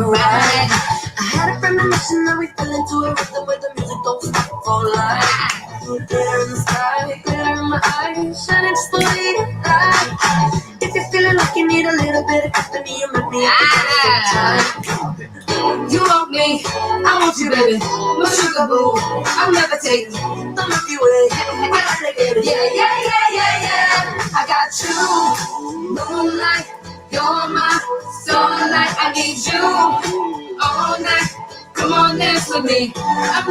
ride. I had a premonition that we fell into a rhythm where the music don't stop for life. Glitter in the sky, glitter in my eyes, shining just the way you like. If you're feeling like you need a little bit of company, you met me at the time. You want me, I want you, baby. My sugar boo, I'm levitating. The Milky Way, yeah. I got you, moonlight. You're my starlight. I need you all night. Come on, dance with me. I'm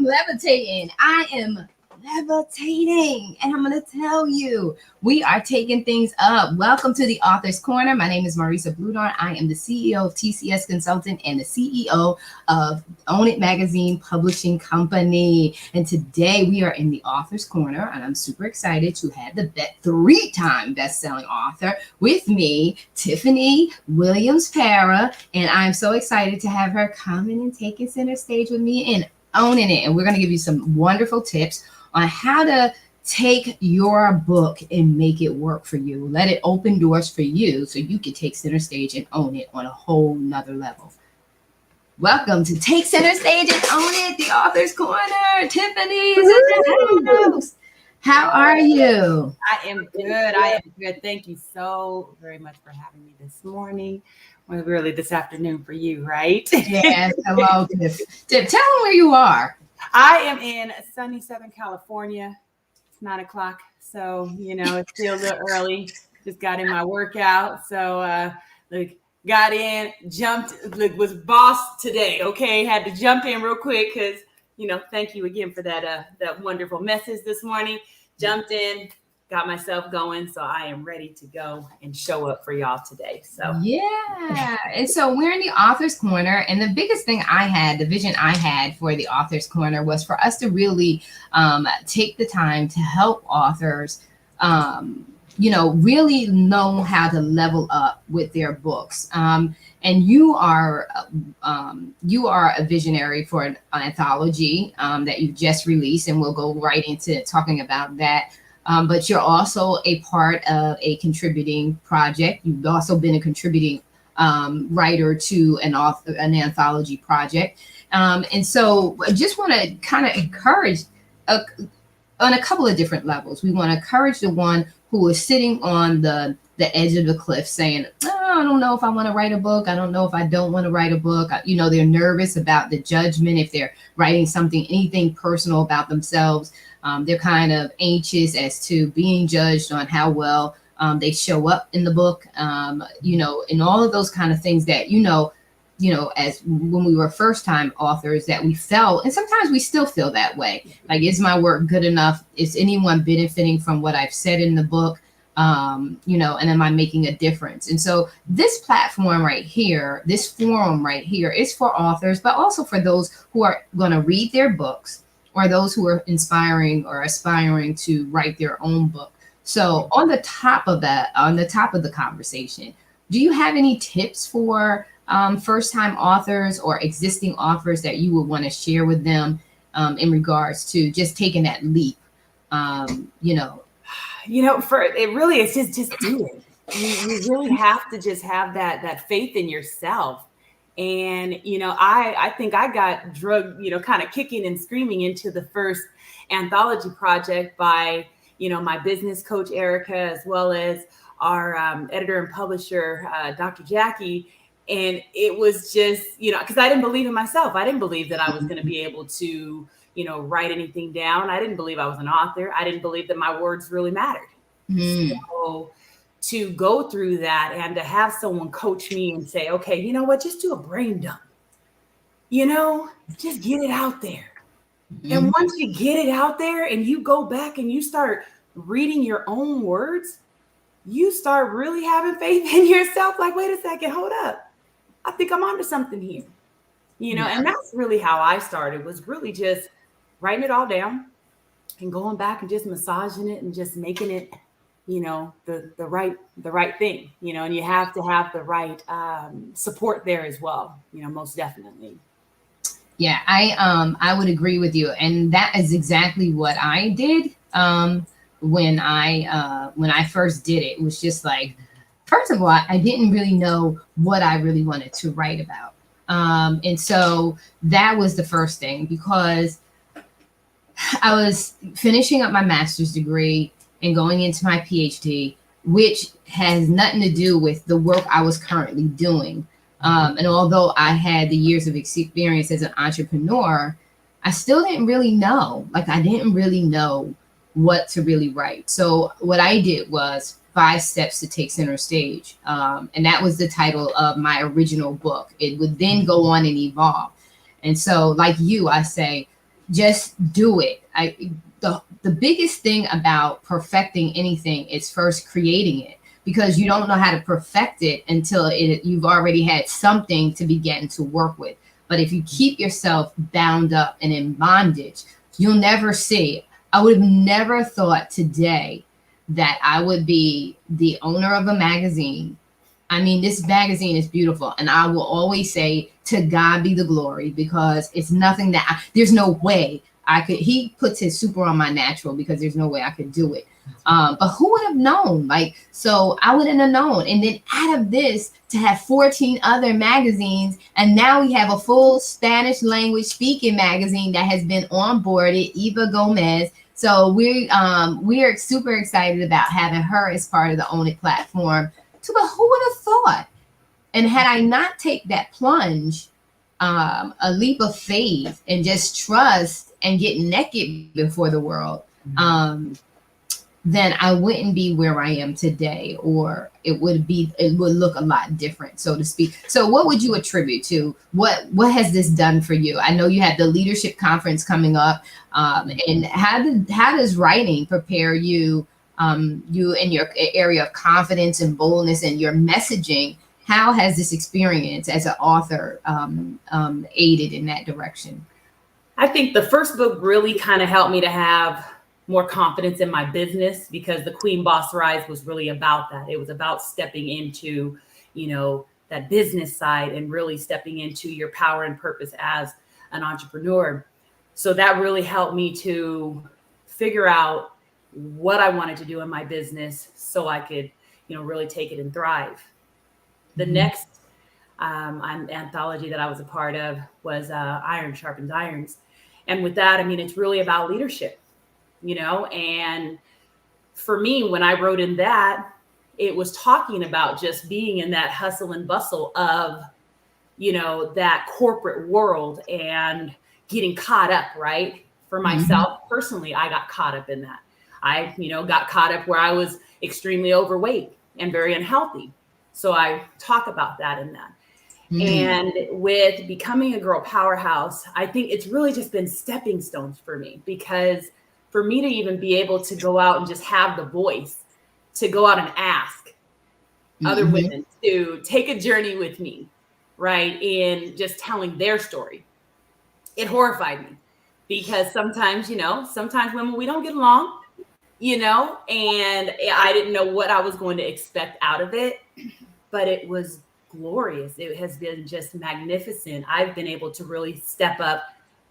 levitating. I am levitating. And I'm going to tell you, we are taking things up. Welcome to the Author's Corner. My name is Marisa Bludorn. I am the CEO of TCS Consultant and the CEO of Own It Magazine Publishing Company. And today we are in the Author's Corner, and I'm super excited to have the 3-time best-selling author with me, Tiffany Williams-Parra. And I'm so excited to have her coming and taking center stage with me and owning it. And we're going to give you some wonderful tips on how to take your book and make it work for you. Let it open doors for you so you can take center stage and own it on a whole nother level. Welcome to Take Center Stage and Own It, the Author's Corner. Tiffany is in the house. How are you? I am good. Thank you so very much for having me this morning. Well, really this afternoon for you, right? Yes. Hello, Tiff. Tiff, tell them where you are. I am in sunny Southern California. It's 9 o'clock. So, it's still a little early. Just got in my workout. So, got in, jumped, was boss today. Okay. Had to jump in real quick because, thank you again for that wonderful message this morning. Jumped in, got myself going. So I am ready to go and show up for y'all today. So, yeah. And so we're in the Author's Corner. And the biggest thing the vision I had for the Author's Corner was for us to really take the time to help authors, really know how to level up with their books. And you are a visionary for an anthology that you've just released, and we'll go right into talking about that. But you're also a part of a contributing project. You've also been a contributing writer to an anthology project. And so I just want to kind of encourage on a couple of different levels. We want to encourage the one who is sitting on the edge of the cliff saying, I don't know if I want to write a book. I don't know if I don't want to write a book. They're nervous about the judgment if they're writing anything personal about themselves. They're kind of anxious as to being judged on how well they show up in the book, and all of those kind of things that, as when we were first time authors that we felt, and sometimes we still feel that way. Like, is my work good enough? Is anyone benefiting from what I've said in the book? And am I making a difference? And so this platform right here, this forum right here is for authors, but also for those who are going to read their books or those who are inspiring or aspiring to write their own book. So on the top of the conversation, do you have any tips for first-time authors or existing authors that you would want to share with them in regards to just taking that leap? It really is just do it. You really have to just have that faith in yourself. And, I think I got drugged, kind of kicking and screaming into the first anthology project by, my business coach, Erica, as well as our editor and publisher, Dr. Jackie. And it was just, because I didn't believe in myself. I didn't believe that I was going to be able to, write anything down. I didn't believe I was an author. I didn't believe that my words really mattered. So to go through that and to have someone coach me and say, okay, you know what, just do a brain dump, just get it out there. And once you get it out there and you go back and you start reading your own words, you start really having faith in yourself. Like, wait a second, hold up. I think I'm onto something here, and that's really how I started, was really just writing it all down and going back and just massaging it and just making it, the right thing, and you have to have the right support there as well, most definitely. Yeah, I would agree with you. And that is exactly what I did when I first did it. It was just like, first of all, I didn't really know what I really wanted to write about. And so that was the first thing, because I was finishing up my master's degree and going into my PhD, which has nothing to do with the work I was currently doing. And although I had the years of experience as an entrepreneur, I still didn't really know. Like, I didn't really know what to really write. So what I did was 5 Steps to Take Center Stage. And that was the title of my original book. It would then go on and evolve. And so, like you, I say, just do it. The biggest thing about perfecting anything is first creating it, because you don't know how to perfect it until you've already had something to begin to work with. But if you keep yourself bound up and in bondage, you'll never see. I would have never thought today that I would be the owner of a magazine. I mean, this magazine is beautiful, and I will always say, to God be the glory, because it's nothing that there's no way I could. He puts his super on my natural, because there's no way I could do it. But who would have known? Like, so I wouldn't have known. And then out of this, to have 14 other magazines, and now we have a full Spanish language speaking magazine that has been onboarded, Eva Gomez. So we're super excited about having her as part of the Own It platform. But who would have thought? And had I not take that plunge, a leap of faith, and just trust and get naked before the world, then I wouldn't be where I am today, or it would look a lot different, so to speak. So what would you attribute to what has this done for you? I know you had the leadership conference coming up, and how does writing prepare you, you in your area of confidence and boldness and your messaging? How has this experience as an author aided in that direction? I think the first book really kind of helped me to have more confidence in my business, because the Queen Boss Rise was really about that. It was about stepping into, that business side and really stepping into your power and purpose as an entrepreneur. So that really helped me to figure out what I wanted to do in my business so I could, really take it and thrive. The next anthology that I was a part of was Iron Sharpens Irons. And with that, it's really about leadership. And for me, when I wrote in that, it was talking about just being in that hustle and bustle of, that corporate world and getting caught up, right? For myself personally, I got caught up in that. I, got caught up where I was extremely overweight and very unhealthy. So I talk about that in that. And with becoming a girl powerhouse, I think it's really just been stepping stones for me, because for me to even be able to go out and just have the voice to go out and ask other women to take a journey with me, right? In just telling their story. It horrified me, because sometimes women, we don't get along, and I didn't know what I was going to expect out of it, but it was glorious. It has been just magnificent. I've been able to really step up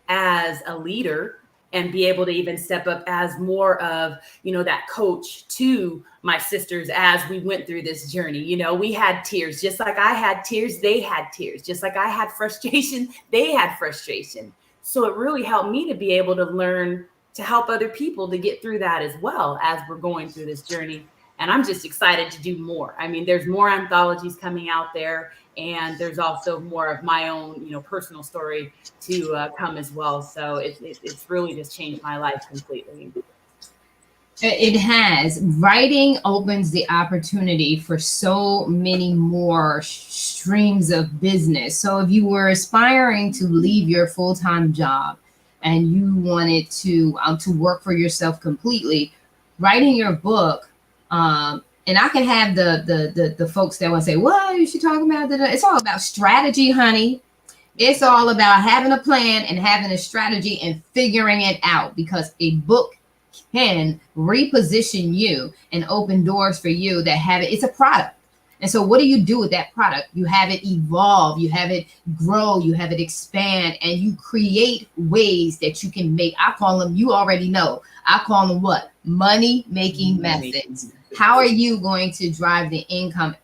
as a leader and be able to even step up as more of, that coach to my sisters as we went through this journey. We had tears, just like I had tears, they had tears, just like I had frustration, they had frustration. So it really helped me to be able to learn to help other people to get through that as well as we're going through this journey. And I'm just excited to do more. There's more anthologies coming out there, and there's also more of my own, personal story to come as well. So it's really just changed my life completely. It has. Writing opens the opportunity for so many more streams of business. So if you were aspiring to leave your full-time job and you wanted to work for yourself completely, writing your book. And I can have the folks that want to say, "What is she talking about?" It's all about strategy, honey. It's all about having a plan and having a strategy and figuring it out, because a book can reposition you and open doors for you that have it. It's a product. And so what do you do with that product? You have it evolve, you have it grow, you have it expand, and you create ways that you can make, I call them, you already know, I call them what? Money making methods. How are you going to drive the income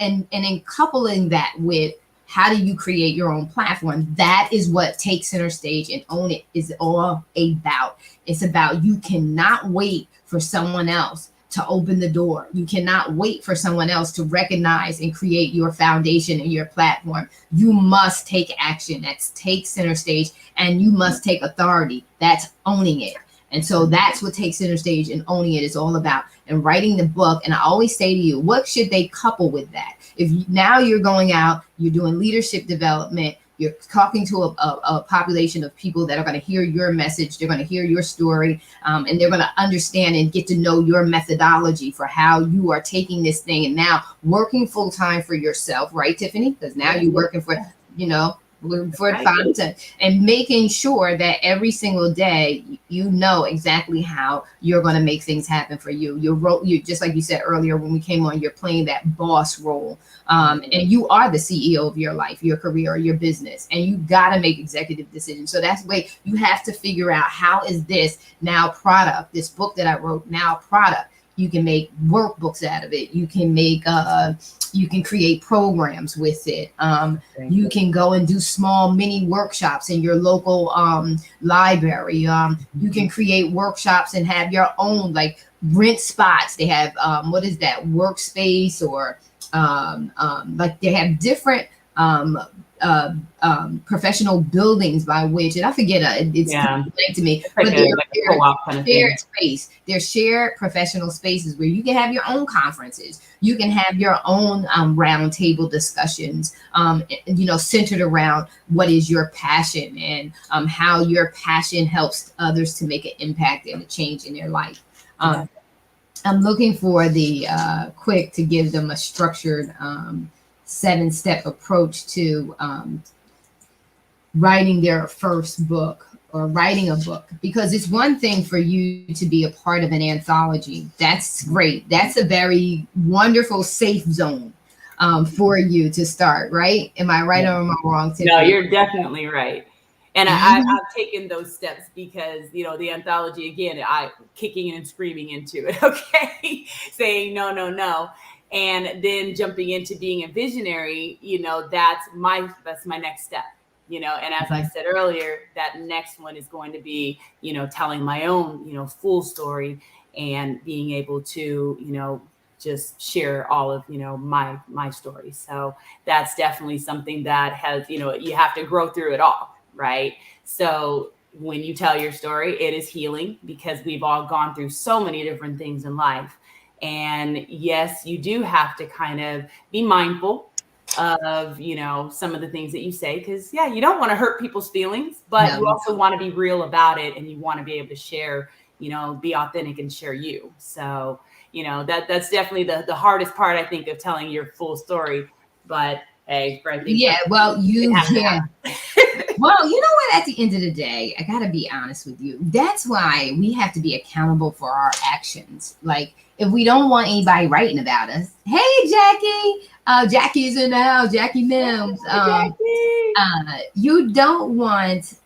and then coupling that with how do you create your own platform? That is what Take Center Stage and Own It is all about. It's about, you cannot wait for someone else to open the door. You cannot wait for someone else to recognize and create your foundation and your platform. You must take action. That's Take Center Stage. And you must take authority. That's owning it. And so that's what Take Center Stage and Owning It is all about. And writing the book. And I always say to you, what should they couple with that? If now you're going out, you're doing leadership development, you're talking to a population of people that are going to hear your message, they're going to hear your story, and they're going to understand and get to know your methodology for how you are taking this thing and now working full time for yourself, right, Tiffany? Because now you're working for, for content and making sure that every single day you know exactly how you're going to make things happen for you. You just like you said earlier when we came on, you're playing that boss role, and you are the CEO of your life, your career, or your business, and you got to make executive decisions. So that's the way you have to figure out, how is this now product, this book that I wrote now product. You can make workbooks out of it. You can make you can create programs with it. You can go and do small mini workshops in your local library. You can create workshops and have your own, like, rent spots. They have what is that, workspace, or like they have different professional buildings by which, and I forget, it's linked to me, but they're shared space. They're shared professional spaces where you can have your own conferences. You can have your own roundtable discussions, centered around what is your passion and how your passion helps others to make an impact and a change in their life. I'm looking for the quick to give them a structured 7-step approach to writing their first book or writing a book, because it's one thing for you to be a part of an anthology. That's great. That's a very wonderful safe zone for you to start, right? Am I right or am I wrong, Tiffany? No, you're definitely right. And I've taken those steps because, the anthology, again, I kicking and screaming into it, okay? Saying no. And then jumping into being a visionary, that's my next step, and as I said earlier, that next one is going to be, telling my own, full story and being able to, just share all of, my story. So that's definitely something that has, you have to grow through it all, right? So when you tell your story, it is healing, because we've all gone through so many different things in life. And yes, you do have to kind of be mindful of, some of the things that you say, because you don't want to hurt people's feelings, but you also want to be real about it, and you want to be able to share, be authentic and share you. So, that's definitely the hardest part, I think, of telling your full story. But hey, I think well, well, you know what? At the end of the day, I gotta be honest with you. That's why we have to be accountable for our actions. Like, if we don't want anybody writing about us, hey, Jackie, Jackie's in the house, Jackie Mims. You don't want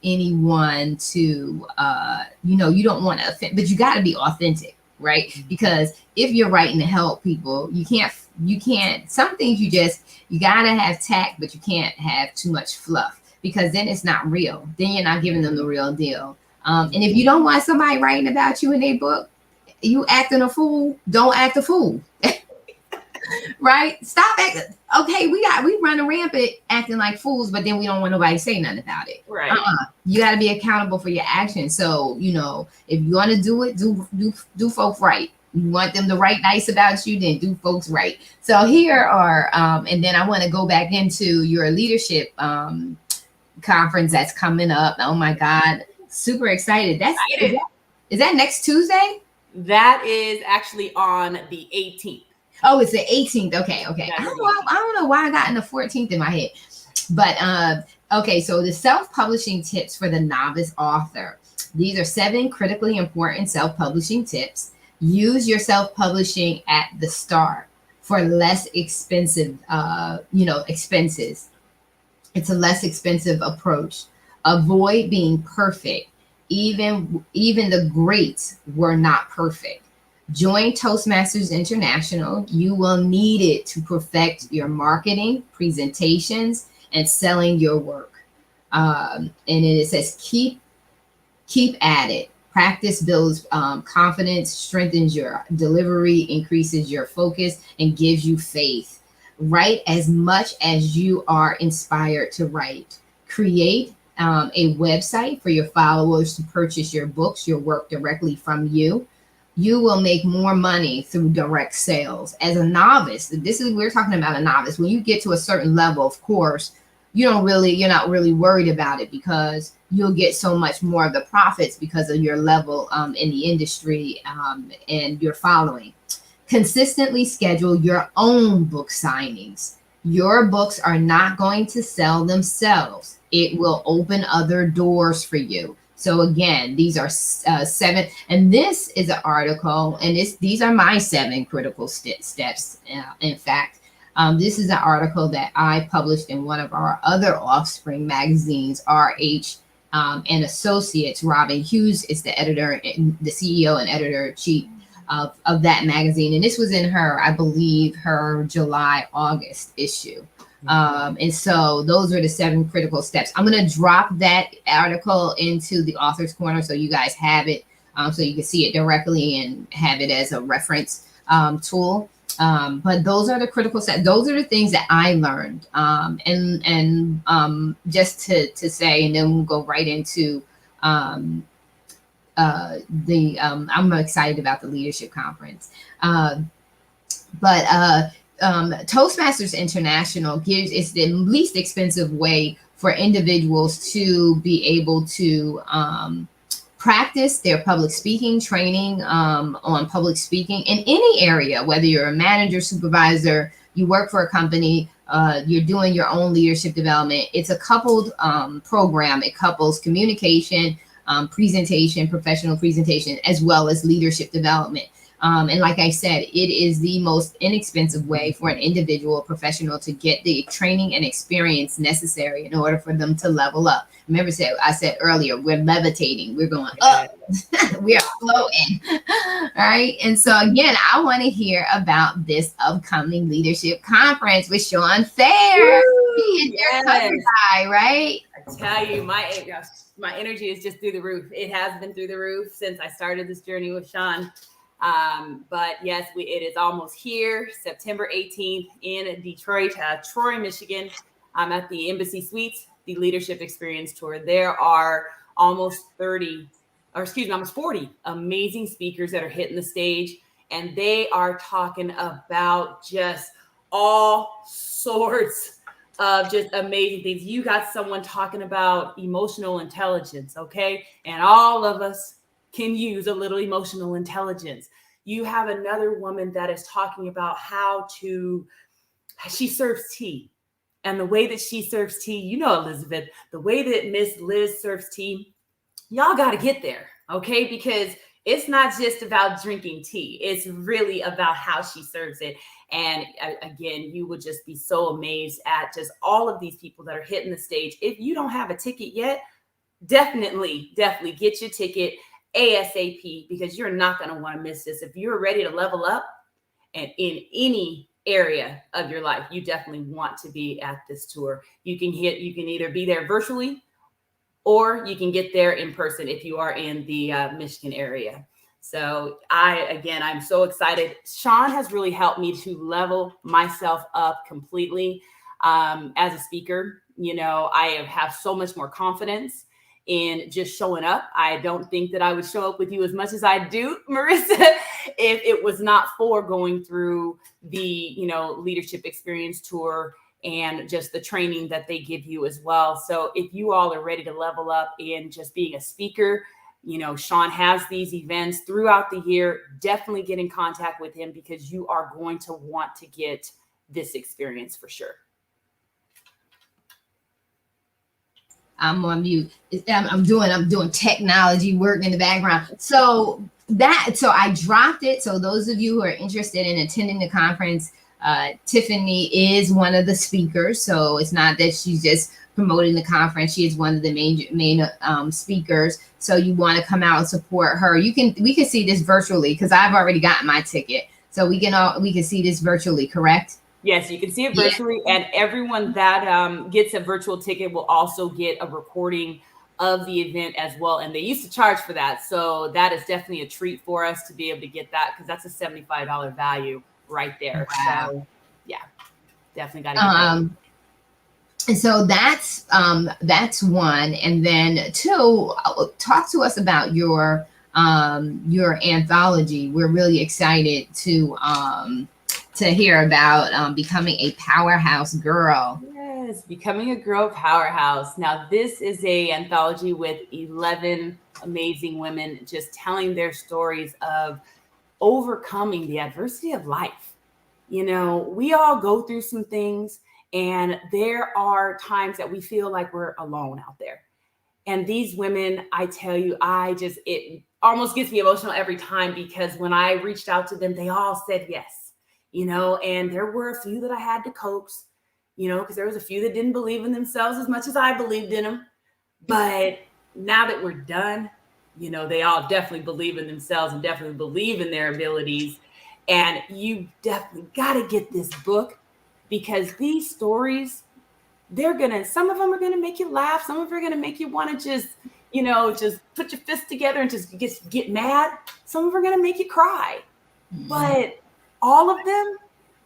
anyone to, you don't want to offend, but you got to be authentic, right? Because if you're writing to help people, you can't, some things you gotta have tact, but you can't have too much fluff, because then it's not real. Then you're not giving them the real deal. And if you don't want somebody writing about you in their book, you acting a fool, don't act a fool. Right? Stop acting. Okay, we run rampant acting like fools, but then we don't want nobody to say nothing about it. Right. You got to be accountable for your actions. So, if you want to do it, do folks right. You want them to write nice about you, then do folks right. So here are, and then I want to go back into your leadership conference that's coming up. Oh my God, super excited. Is that next Tuesday? That is actually on the 18th. Oh, it's the 18th. Okay. I don't know why I got in the 14th in my head. But okay, so the self-publishing tips for the novice author. These are 7 critically important self-publishing tips. Use your self-publishing at the start for less expensive, expenses. It's a less expensive approach. Avoid being perfect. Even the greats were not perfect. Join Toastmasters International. You will need it to perfect your marketing, presentations, and selling your work. And it says keep at it. Practice builds confidence, strengthens your delivery, increases your focus, and gives you faith. Write as much as you are inspired to write. Create a website for your followers to purchase your books, your work directly from you. You will make more money through direct sales. As a novice, we're talking about a novice. When you get to a certain level, of course, you're not really worried about it, because you'll get so much more of the profits because of your level in the industry and your following. Consistently schedule your own book signings. Your books are not going to sell themselves. It will open other doors for you. So again, these are 7, and this is an article, and these are my 7 critical steps. In fact, this is an article that I published in one of our other offspring magazines, RH and Associates. Robin Hughes is the editor, the CEO and editor-in-chief of that magazine. And this was in her, I believe, her July-August issue. And so those are the 7 critical steps. I'm going to drop that article into the author's corner so you guys have it, so you can see it directly and have it as a reference tool. But those are the critical steps. Those are the things that I learned. And just to say, and then we'll go right into I'm excited about the leadership conference. Toastmasters International is the least expensive way for individuals to be able to practice their public speaking training on public speaking in any area, whether you're a manager, supervisor, you work for a company, you're doing your own leadership development. It's a coupled program. It couples communication, presentation, professional presentation, as well as leadership development. And like I said, it is the most inexpensive way for an individual professional to get the training and experience necessary in order for them to level up. Remember, I said earlier, we're levitating, we're going up, we are floating. All right. And so again, I want to hear about this upcoming leadership conference with Sean Fair. Right? I tell you, my energy is just through the roof. It has been through the roof since I started this journey with Sean. But yes, it is almost here, September 18th in Detroit, Troy, Michigan. I'm at the Embassy Suites, the Leadership Experience Tour. There are almost 40 amazing speakers that are hitting the stage, and they are talking about just all sorts of just amazing things. You got someone talking about emotional intelligence, okay? And all of us can use a little emotional intelligence. You have another woman that is talking about how she serves tea. And the way that she serves tea, Elizabeth, the way that Miss Liz serves tea, y'all got to get there, okay? Because it's not just about drinking tea. It's really about how she serves it. And again, you would just be so amazed at just all of these people that are hitting the stage. If you don't have a ticket yet, definitely get your ticket ASAP, because you're not going to want to miss this. If you're ready to level up and in any area of your life, you definitely want to be at this tour. You can either be there virtually, or you can get there in person if you are in the Michigan area. So I'm so excited. Sean has really helped me to level myself up completely as a speaker. I have so much more confidence in just showing up. I don't think that I would show up with you as much as I do, Marissa, if it was not for going through the, Leadership Experience Tour and just the training that they give you as well. So if you all are ready to level up in just being a speaker, Sean has these events throughout the year. Definitely get in contact with him, because you are going to want to get this experience for sure. I'm on mute. I'm doing technology work in the background. So I dropped it. So those of you who are interested in attending the conference, Tiffany is one of the speakers, so it's not that she's just promoting the conference. She is one of the main speakers. So you want to come out and support her. We can see this virtually because I've already gotten my ticket, so we can see this virtually, correct? Yes, you can see it virtually, and everyone that gets a virtual ticket will also get a recording of the event as well. And they used to charge for that, so that is definitely a treat for us to be able to get that, because that's a $75 value right there. Wow. So yeah, definitely got to get that. And so that's one. And then two, talk to us about your anthology. We're really excited to hear about becoming a powerhouse girl. Yes, becoming a girl powerhouse. Now, this is a anthology with 11 amazing women just telling their stories of overcoming the adversity of life. You know, we all go through some things, and there are times that we feel like we're alone out there. And these women, I tell you, it almost gets me emotional every time, because when I reached out to them, they all said yes, you know, and there were a few that I had to coax, you know, because there was a few that didn't believe in themselves as much as I believed in them. But now that we're done, you know, they all definitely believe in themselves and definitely believe in their abilities. And you definitely got to get this book, because these stories, some of them are gonna make you laugh. Some of them are gonna make you want to just put your fists together and just get mad. Some of them are gonna make you cry. Mm-hmm. But all of them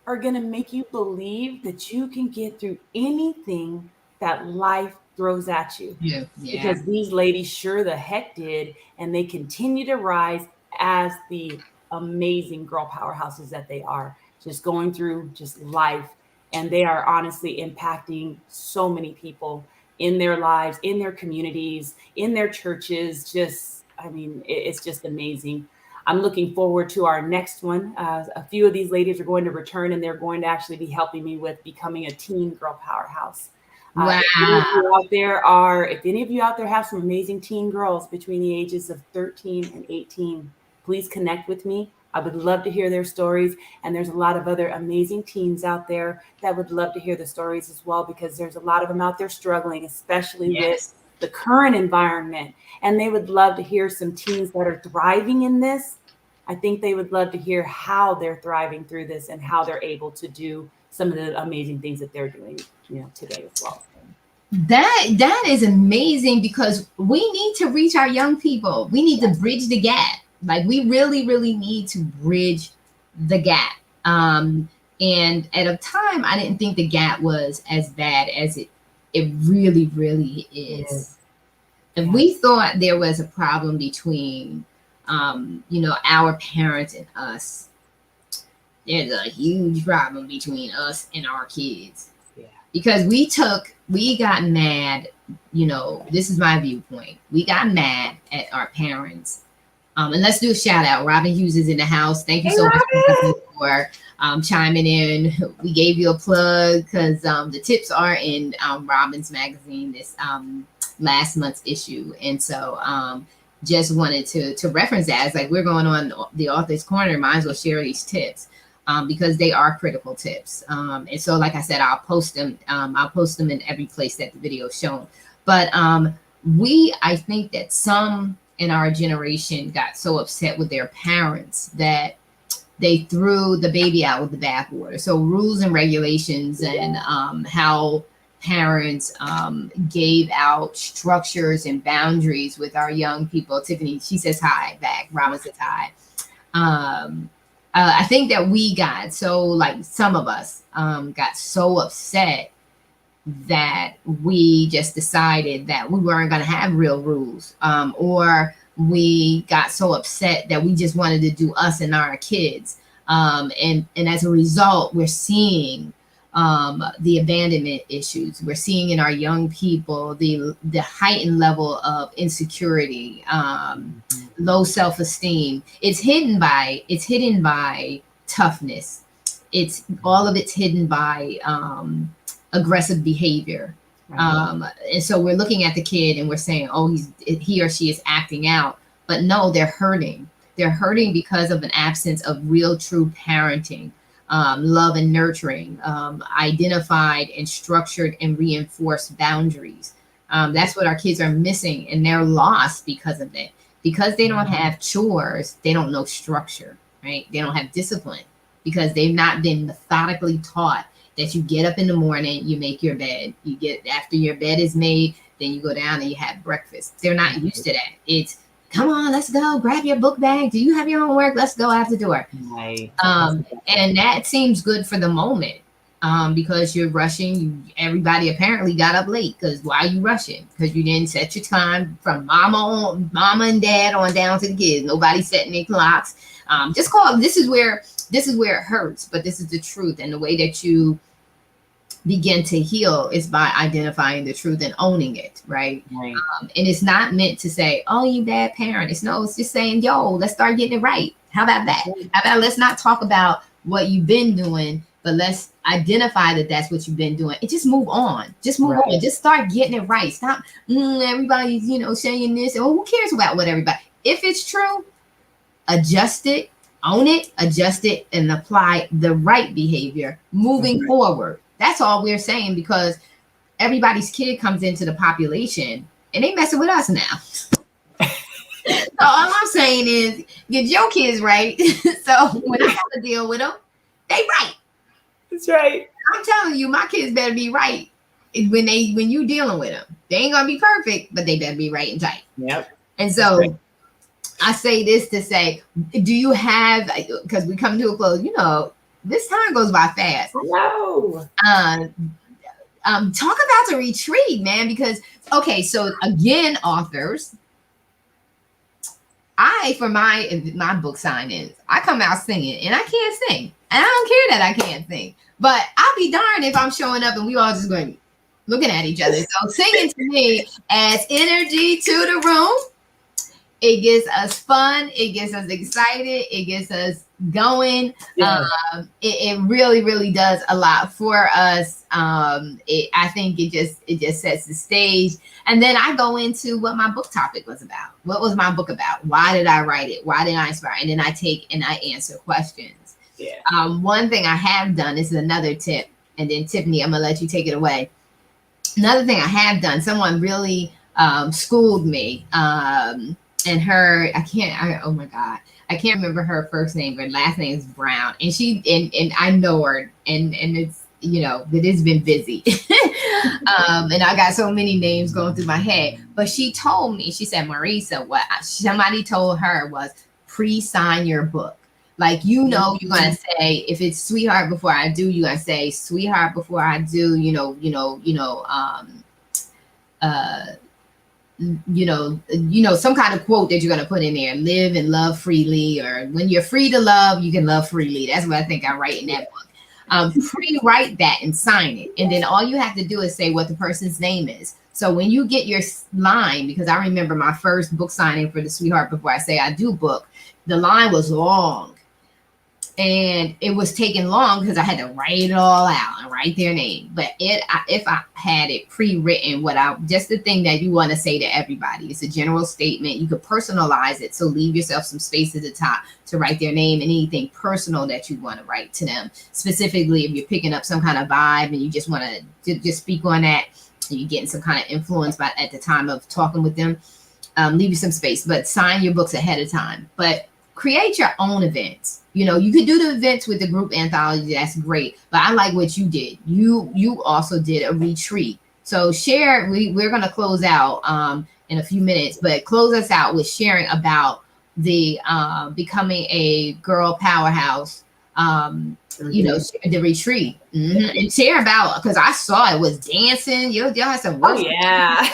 are gonna make you believe that you can get through anything that life throws at you. Yeah. Because these ladies sure the heck did, and they continue to rise as the amazing girl powerhouses that they are, just going through just life. And they are honestly impacting so many people in their lives, in their communities, in their churches. It's just amazing. I'm looking forward to our next one. A few of these ladies are going to return, and they're going to actually be helping me with becoming a teen girl powerhouse. Wow. If any of you out there have some amazing teen girls between the ages of 13 and 18, please connect with me. I would love to hear their stories. And there's a lot of other amazing teens out there that would love to hear the stories as well, because there's a lot of them out there struggling, especially with the current environment. And they would love to hear some teens that are thriving in this. I think they would love to hear how they're thriving through this and how they're able to do some of the amazing things that they're doing, you know, today as well. That is amazing, because we need to reach our young people. We need to bridge the gap. Like, we really, really need to bridge the gap. And at a time, I didn't think the gap was as bad as it really, really is. If we thought there was a problem between, our parents and us, there's a huge problem between us and our kids. Yeah. Because we got mad, this is my viewpoint. We got mad at our parents. And let's do a shout out. Robin Hughes is in the house. Thank you so much for chiming in. We gave you a plug because the tips are in Robin's magazine, this last month's issue. And so just wanted to reference that. It's like, we're going on the Author's Corner. Might as well share these tips because they are critical tips. And so, like I said, I'll post them. I'll post them in every place that the video is shown. But I think that some in our generation got so upset with their parents that they threw the baby out with the bathwater. So rules and regulations and how parents gave out structures and boundaries with our young people. Tiffany, she says hi back. Robin says hi. I think that we got some of us got so upset that we just decided that we weren't going to have real rules, or we got so upset that we just wanted to do us and our kids. And as a result, we're seeing the abandonment issues. We're seeing in our young people the heightened level of insecurity, low self-esteem. It's hidden by toughness. All of it's hidden by aggressive behavior. Right. And so we're looking at the kid and we're saying, oh, he or she is acting out. But no, they're hurting. They're hurting because of an absence of real, true parenting. love and nurturing, identified and structured and reinforced boundaries. That's what our kids are missing, and they're lost because of it. Because they don't have chores, they don't know structure, right? They don't have discipline because they've not been methodically taught that you get up in the morning, you make your bed, you get after your bed is made, then you go down and you have breakfast. They're not used to that. It's come on, let's go, grab your book bag. Do you have your homework? Let's go out the door. Right. And that seems good for the moment. Because you're rushing, everybody apparently got up late. Because why are you rushing? Because you didn't set your time from mama and dad on down to the kids. Nobody setting their clocks. Just call. This is where it hurts, but this is the truth. And the way that you begin to heal is by identifying the truth and owning it, right? And it's not meant to say, "Oh, you bad parent." It's just saying, "Yo, let's start getting it right." How about that? How about let's not talk about what you've been doing, but let's identify that that's what you've been doing and just move on. Just move on. Just start getting it right. Stop everybody's, saying this. Oh, who cares about what everybody? If it's true, adjust it, own it, adjust it, and apply the right behavior moving forward. That's all we're saying, because everybody's kid comes into the population and they messing with us now. So all I'm saying is get your kids right. So when I have to deal with them, they right. That's right. I'm telling you, my kids better be right when you dealing with them. They ain't gonna be perfect, but they better be right and tight. Yep. And so I say this to say, do you have? Because we come to a close. This time goes by fast. No. Talk about the retreat, man. Because so again, authors. For my book signings, I come out singing, and I can't sing, and I don't care that I can't sing. But I'll be darned if I'm showing up and we all just going looking at each other. So singing to me adds energy to the room. It gets us fun. It gets us excited. It gets us going. Yeah. It really, really does a lot for us. I think it just sets the stage. And then I go into what my book topic was about. What was my book about? Why did I write it? Why did I inspire? And then I take and I answer questions. Yeah. One thing I have done, this is another tip, and then Tiffany, I'm gonna let you take it away. Another thing I have done, someone really schooled me. And oh my God, I can't remember her first name, but last name is Brown. And and I know her, and it's, that it's been busy. And I got so many names going through my head, but she told me, she said, Marisa, what somebody told her was pre-sign your book. Like, you're going to say, if it's sweetheart before I do, you're going to say sweetheart before I do, some kind of quote that you're going to put in there, live and love freely, or when you're free to love, you can love freely. That's what I think I write in that book. Pre-write that and sign it. And then all you have to do is say what the person's name is. So when you get your line, because I remember my first book signing for the Sweetheart Before I Say I Do book, the line was long. And it was taking long because I had to write it all out and write their name. But if I had it pre-written, just the thing that you want to say to everybody, it's a general statement. You could personalize it. So leave yourself some space at the top to write their name and anything personal that you want to write to them. Specifically, if you're picking up some kind of vibe and you just want to just speak on that, and you're getting some kind of influence at the time of talking with them, leave you some space. But sign your books ahead of time. But create your own events. You could do the events with the group anthology. That's great. But I like what you did. You also did a retreat. So share. We're going to close out in a few minutes, but close us out with sharing about the becoming a girl powerhouse. The retreat, and share about, because I saw it was dancing. Y'all had some. Oh yeah,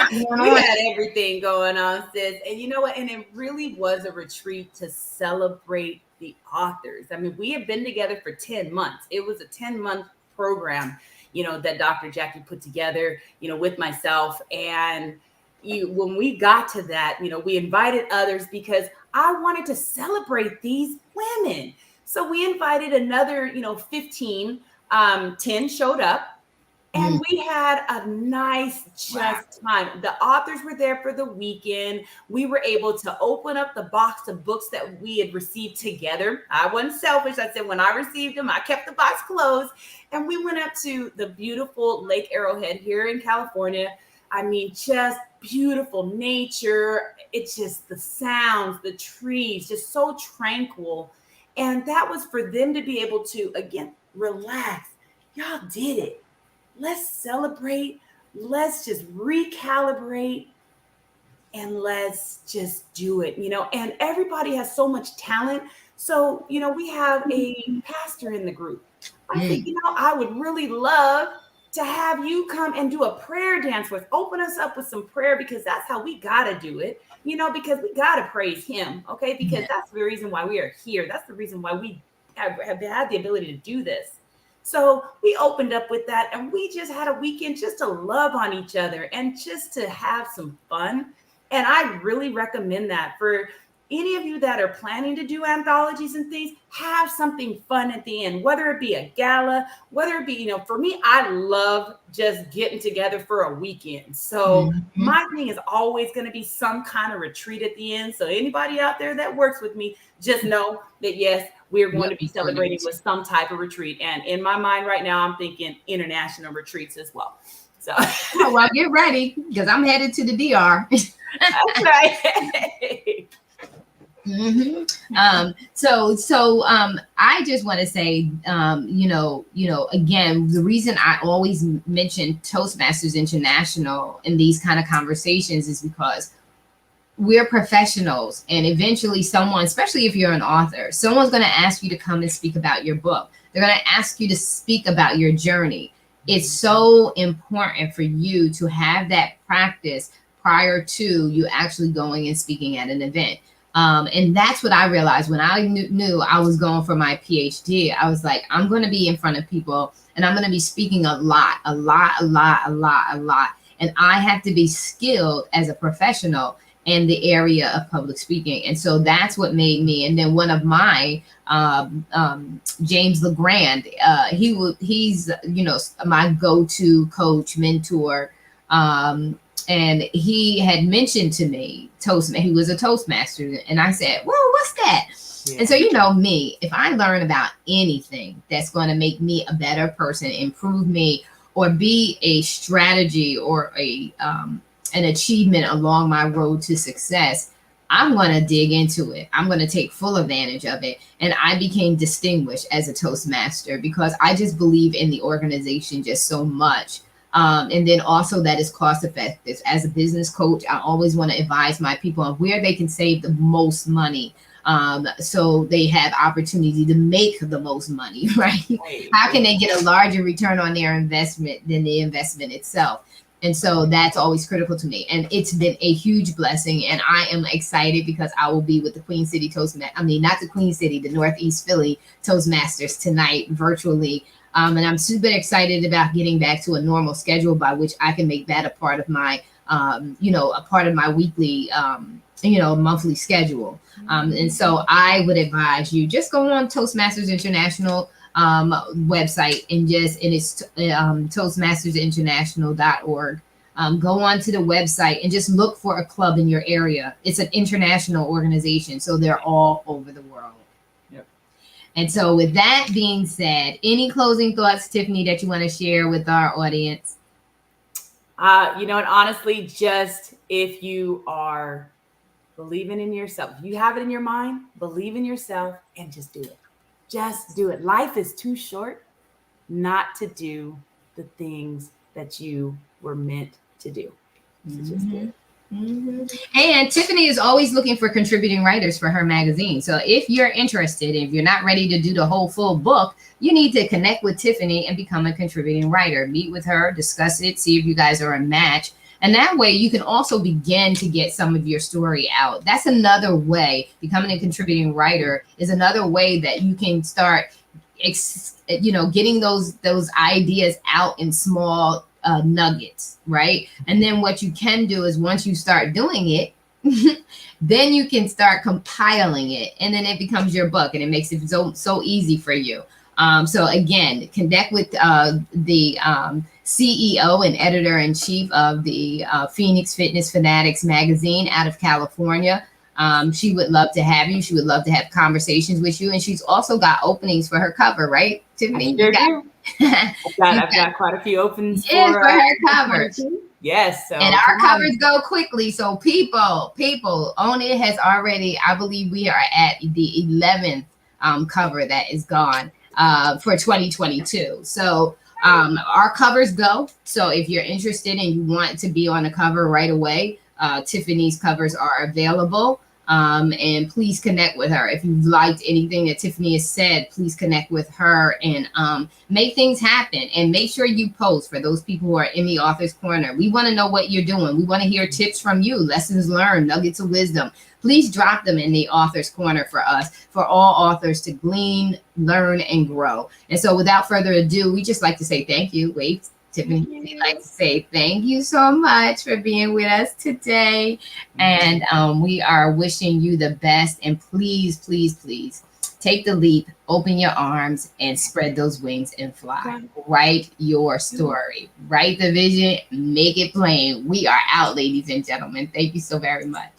we had everything going on, sis. And you know what? And it really was a retreat to celebrate the authors. I mean, we have been together for 10 months. It was a 10-month program, that Dr. Jackie put together, with myself. And when we got to that, we invited others because I wanted to celebrate these women. So we invited another, 15, 10 showed up. And we had a nice time. The authors were there for the weekend. We were able to open up the box of books that we had received together. I wasn't selfish. I said, when I received them, I kept the box closed. And we went up to the beautiful Lake Arrowhead here in California. I mean, just beautiful nature. It's just the sounds, the trees, just so tranquil. And that was for them to be able to, again, relax. Y'all did it. Let's celebrate. Let's just recalibrate and let's just do it, and everybody has so much talent. So, we have a pastor in the group. I think, I would really love to have you come and do a prayer dance with, open us up with some prayer, because that's how we got to do it, because we got to praise him. Okay. Because that's the reason why we are here. That's the reason why we have had the ability to do this. So we opened up with that, and we just had a weekend just to love on each other and just to have some fun. And I really recommend that for any of you that are planning to do anthologies and things. Have something fun at the end, whether it be a gala, whether it be, for me, I love just getting together for a weekend. So my thing is always going to be some kind of retreat at the end. So anybody out there that works with me, just know that, yes, we're going to be celebrating with some type of retreat. And in my mind right now, I'm thinking international retreats as well. So, well, get ready, because I'm headed to the DR. That's right. So I just want to say, again, the reason I always mention Toastmasters International in these kind of conversations is because we're professionals, and eventually someone, especially if you're an author, someone's going to ask you to come and speak about your book. They're going to ask you to speak about your journey. It's so important for you to have that practice prior to you actually going and speaking at an event. And that's what I realized when I knew I was going for my PhD. I was like, I'm going to be in front of people, and I'm going to be speaking a lot. And I have to be skilled as a professional in the area of public speaking. And so that's what made me. And then one of my, James LeGrand, he's, my go-to coach, mentor. And he had mentioned to me he was a Toastmaster. And I said, well, what's that? Yeah. And so, me, if I learn about anything that's going to make me a better person, improve me, or be a strategy or an achievement along my road to success, I'm going to dig into it. I'm going to take full advantage of it. And I became distinguished as a Toastmaster because I just believe in the organization just so much. And then also that is cost effective. As a business coach, I always want to advise my people on where they can save the most money. So they have opportunity to make the most money, right? How can they get a larger return on their investment than the investment itself? And so that's always critical to me. And it's been a huge blessing. And I am excited because I will be with the Queen City not the Queen City, the Northeast Philly Toastmasters tonight virtually. And I'm super excited about getting back to a normal schedule by which I can make that a part of my, a part of my weekly, monthly schedule. And so I would advise you just go on Toastmasters International website and it's toastmastersinternational.org. Go on to the website and just look for a club in your area. It's an international organization, so they're all over the world. Yep. And so with that being said, any closing thoughts, Tiffany, that you want to share with our audience? And honestly, just if you are believing in yourself, if you have it in your mind, believe in yourself and just do it. Just do it. Life is too short not to do the things that you were meant to do. So just do it. And Tiffany is always looking for contributing writers for her magazine. So if you're interested, if you're not ready to do the whole full book, you need to connect with Tiffany and become a contributing writer. Meet with her, discuss it, see if you guys are a match. And that way you can also begin to get some of your story out. That's another way. Becoming a contributing writer is another way that you can start, getting those ideas out in small nuggets, right? And then what you can do is once you start doing it, then you can start compiling it, and then it becomes your book, and it makes it so easy for you. So again, connect with the CEO and editor-in-chief of the Phoenix Fitness Fanatics magazine out of California. She would love to have you. She would love to have conversations with you. And she's also got openings for her cover, right, Tiffany? Sure do. I've got quite a few openings for her covers. Yes. So and our covers go quickly. So people, Own It has already, I believe we are at the 11th cover that is gone for 2022. So our covers go. So if you're interested and you want to be on a cover right away, Tiffany's covers are available. And please connect with her. If you've liked anything that Tiffany has said, please connect with her and make things happen. And make sure you post for those people who are in the author's corner. We want to know what you're doing. We want to hear tips from you, lessons learned, nuggets of wisdom. Please drop them in the author's corner for us, for all authors to glean, learn, and grow. And so without further ado, we just like to say thank you. Wait. Tiffany, we'd like to say thank you so much for being with us today. And we are wishing you the best. And please, please, please take the leap, open your arms, and spread those wings and fly. Write your story. Write the vision. Make it plain. We are out, ladies and gentlemen. Thank you so very much.